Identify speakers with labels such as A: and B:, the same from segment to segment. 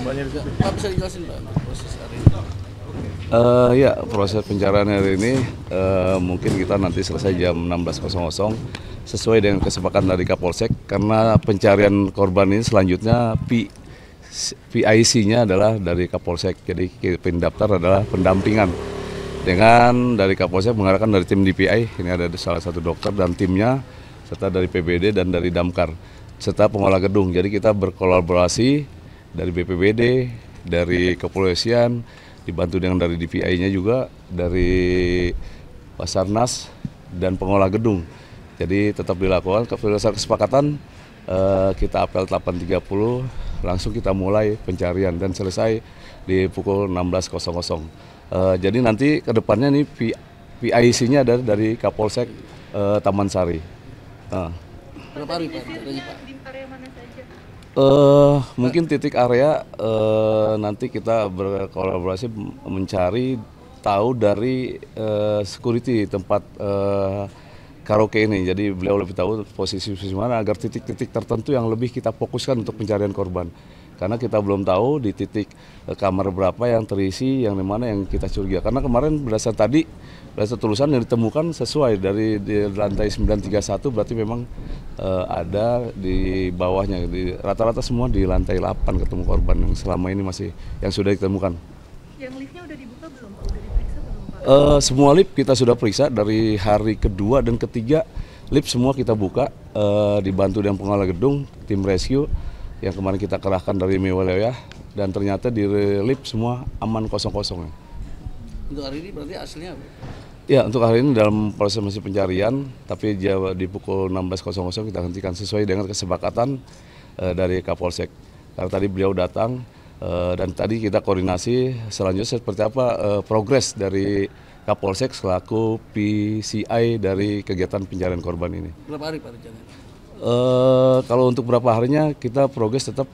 A: Mbaknya di situ.
B: Pak bisa dijelasin Pak proses hari ini?
C: Ya, proses pencarian hari ini mungkin kita nanti selesai jam 16.00 sesuai dengan kesepakatan dari Kapolsek, karena pencarian korban ini selanjutnya PIC-nya adalah dari Kapolsek, jadi pendaftar adalah pendampingan. Dengan dari Kapolsek mengarahkan dari tim DPI, ini ada salah satu dokter dan timnya, serta dari PBD dan dari Damkar, serta pengolah gedung. Jadi kita berkolaborasi dari BPBD, dari kepolisian, dibantu dengan dari DPI-nya juga, dari Basarnas dan pengolah gedung. Jadi tetap dilakukan berdasarkan kesepakatan, kita apel 8.30 langsung kita mulai pencarian dan selesai di pukul 16.00. Jadi nanti ke depannya nih PIC-nya dari Kapolsek Taman Sari.
B: Berapa hari Pak? Tadi Pak.
D: Di area mana saja?
C: Mungkin titik area nanti kita berkolaborasi mencari tahu dari security tempat karaoke ini. Jadi beliau lebih tahu posisi mana agar titik-titik tertentu yang lebih kita fokuskan untuk pencarian korban. Karena kita belum tahu di titik kamar berapa yang terisi, yang dimana yang kita curiga. Karena kemarin berdasarkan tulisan yang ditemukan sesuai dari di lantai 931, berarti memang ada di bawahnya. Rata-rata semua di lantai 8 ketemu korban yang selama ini yang sudah ditemukan.
D: Yang liftnya udah dibuka belum Pak? Udah diperiksa belum Pak?
C: Semua lift kita sudah periksa dari hari kedua dan ketiga, lift semua kita buka, dibantu dengan pengelola gedung, tim rescue yang kemarin kita kerahkan dari Mewalaya, dan ternyata di lift semua aman kosong-kosong.
B: Untuk hari ini berarti hasilnya apa?
C: Ya, untuk hari ini dalam proses masih pencarian, tapi di pukul 16.00 kita hentikan sesuai dengan kesepakatan dari Kapolsek. Karena tadi beliau datang dan tadi kita koordinasi selanjutnya seperti apa progres dari Kapolsek selaku PCI dari kegiatan pencarian korban ini.
B: Berapa hari Pak rencananya?
C: Kalau untuk berapa harinya kita progres tetap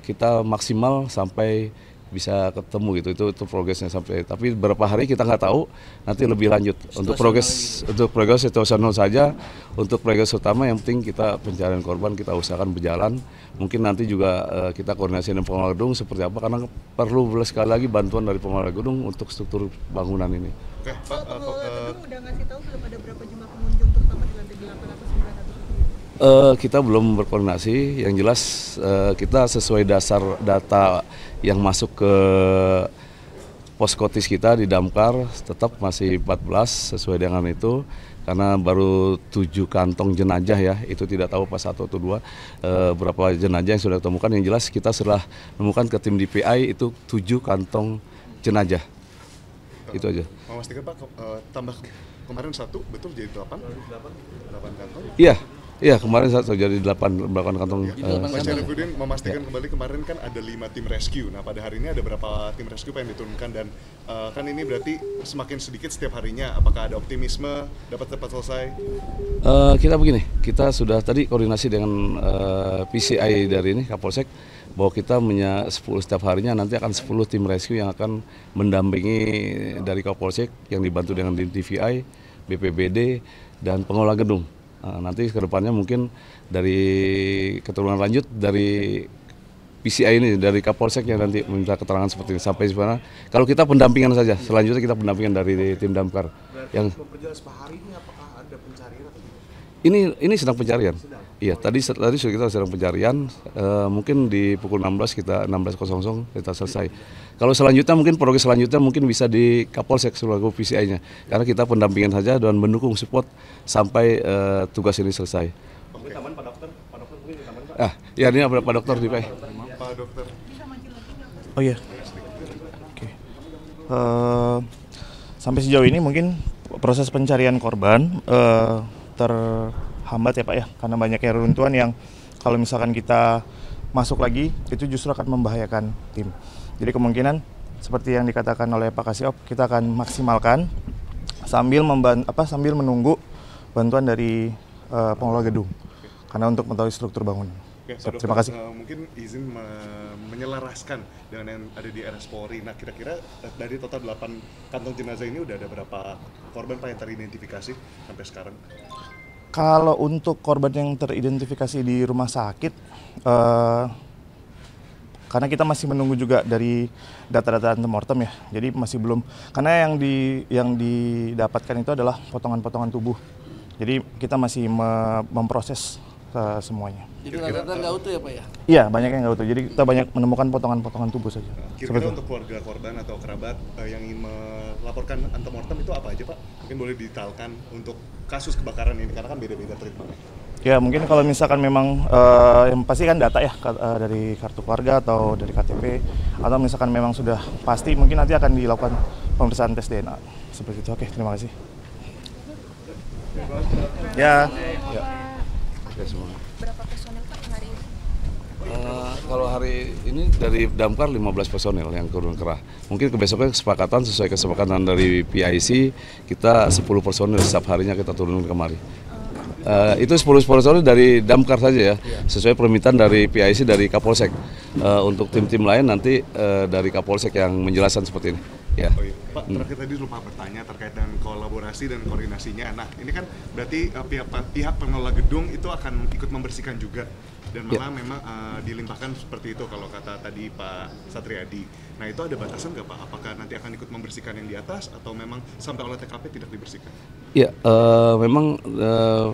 C: kita maksimal sampai bisa ketemu gitu, itu progresnya sampai, tapi berapa hari kita nggak tahu, nanti lebih lanjut untuk progres situasional saja. Untuk progres utama yang penting kita pencarian korban kita usahakan berjalan. Mungkin nanti juga kita koordinasi dengan pengelola gedung seperti apa, karena perlu sekali lagi bantuan dari pengelola gedung untuk struktur bangunan ini.
E: Oke, Pak,
D: Pengelola gedung udah ngasih tahu belum ada berapa jumlah pengunjung terutama di lantai 8 atau 9 atau 10?
C: Kita belum berkoordinasi, yang jelas kita sesuai dasar data yang masuk ke poskotis kita di Damkar tetap masih 14 sesuai dengan itu, karena baru 7 kantong jenazah ya, itu tidak tahu pas 1 atau 2 berapa jenazah yang sudah ditemukan. Yang jelas kita setelah menemukan ke tim DPI itu 7 kantong jenazah, itu aja.
E: Memastikan Pak, tambah kemarin 1, betul jadi 8 kantong?
C: Iya, kemarin jadi 8 kantong.
E: Pak Syarifudin memastikan kembali, kemarin kan ada 5 tim rescue. Nah, pada hari ini ada berapa tim rescue Pak yang diturunkan, dan kan ini berarti semakin sedikit setiap harinya. Apakah ada optimisme dapat cepat selesai?
C: Kita begini, kita sudah tadi koordinasi dengan PCI dari ini Kapolsek, bahwa kita 10 setiap harinya nanti akan 10 tim rescue yang akan mendampingi dari Kapolsek yang dibantu dengan DPI, BPBD, dan pengelola gedung. Nanti kedepannya mungkin dari keturunan lanjut dari PCI ini, dari Kapolsek yang nanti meminta keterangan seperti ini sampai sana. Kalau kita pendampingan saja, selanjutnya kita pendampingan dari tim Damkar. Yang
A: Hari ini apakah ada pencarian atau
C: ini sedang pencarian. Iya, tadi kita sedang pencarian. Mungkin di pukul 16.00 kita selesai. Kalau selanjutnya mungkin progres selanjutnya mungkin bisa di Kapolsek selaku PCI-nya. Karena kita pendampingan saja dan mendukung support sampai tugas ini selesai.
E: Oke.
A: Pak dokter mungkin di taman Pak.
C: Ya ini ada Pak Dokter di PI.
E: Pak Dokter.
A: Oh iya. Oke. Sampai sejauh ini mungkin proses pencarian korban terhambat ya Pak ya, karena banyaknya reruntuhan yang kalau misalkan kita masuk lagi itu justru akan membahayakan tim. Jadi kemungkinan seperti yang dikatakan oleh Pak Kasiop, kita akan maksimalkan sambil menunggu bantuan dari pengelola gedung, karena untuk mengetahui struktur bangunan.
E: Oke,
A: Terima kasih.
E: Mungkin izin menyelaraskan dengan yang ada di RS Polri. Nah, kira-kira dari total 8 kantong jenazah ini udah ada berapa korban Pak yang teridentifikasi sampai sekarang?
A: Kalau untuk korban yang teridentifikasi di rumah sakit, karena kita masih menunggu juga dari data-data antemortem ya. Jadi masih belum, karena yang didapatkan itu adalah potongan-potongan tubuh. Jadi kita masih memproses semuanya.
B: Jadi rata-rata nggak utuh ya Pak ya?
A: Iya, banyak yang nggak utuh. Jadi kita banyak menemukan potongan-potongan tubuh saja.
E: Kira-kira untuk keluarga korban atau kerabat yang ingin melaporkan antemortem itu apa aja Pak? Mungkin boleh detailkan untuk kasus kebakaran ini, karena kan beda-beda treatmentnya.
A: Ya mungkin kalau misalkan memang yang pasti kan data ya dari kartu keluarga atau dari KTP, atau misalkan memang sudah pasti, mungkin nanti akan dilakukan pemeriksaan tes DNA seperti itu. Oke, terima kasih. Ya.
C: Oke semua.
F: Berapa personel Pak hari ini?
C: Kalau hari ini dari Damkar 15 personel yang turun kerah. Mungkin besoknya kesepakatan sesuai kesepakatan dari PIC, kita 10 personel setiap harinya kita turun kemari. Itu 10 personel dari Damkar saja ya, sesuai permintaan dari PIC dari Kapolsek. Untuk tim-tim lain nanti dari Kapolsek yang menjelaskan seperti ini. Ya.
E: Oh iya. Pak, terakhir tadi lupa bertanya terkait dengan kolaborasi dan koordinasinya. Nah, ini kan berarti pihak pengelola gedung itu akan ikut membersihkan juga, dan malah memang dilimpahkan seperti itu kalau kata tadi Pak Satriadi. Nah, itu ada batasan nggak Pak? Apakah nanti akan ikut membersihkan yang di atas atau memang sampai olah TKP tidak dibersihkan?
C: Ya, memang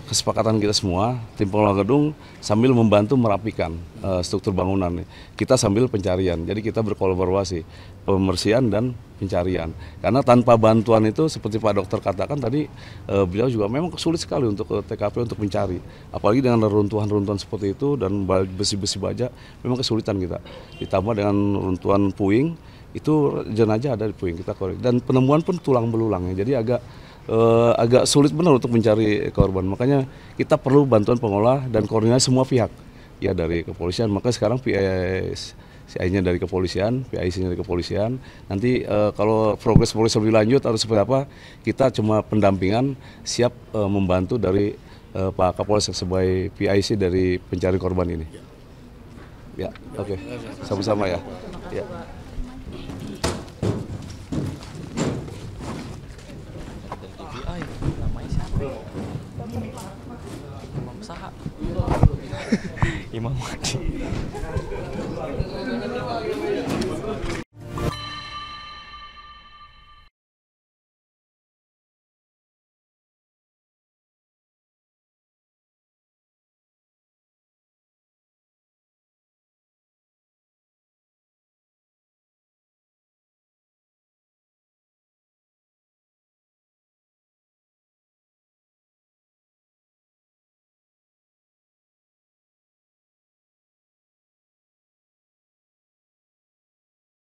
C: kesepakatan kita semua, tim pengelola gedung sambil membantu merapikan struktur bangunan. Kita sambil pencarian, jadi kita berkolaborasi, pembersihan dan pencarian. Karena tanpa bantuan itu seperti Pak Dokter katakan tadi, beliau juga memang sulit sekali untuk ke TKP untuk mencari. Apalagi dengan runtuhan-runtuhan seperti itu dan besi-besi baja, memang kesulitan kita. Ditambah dengan runtuhan puing, itu jenazah ada di puing kita korek. Dan penemuan pun tulang belulang ya, jadi agak sulit benar untuk mencari korban. Makanya kita perlu bantuan pengolah dan koordinasi semua pihak. Ya dari kepolisian, maka sekarang PIC-nya dari kepolisian, PIC-nya dari kepolisian. Nanti kalau progres lebih lanjut atau seperti apa, kita cuma pendampingan, siap membantu dari Pak Kapolsek sebagai PIC dari pencari korban ini. Ya, oke. Sama-sama ya. Ya.
G: Imam Wadi.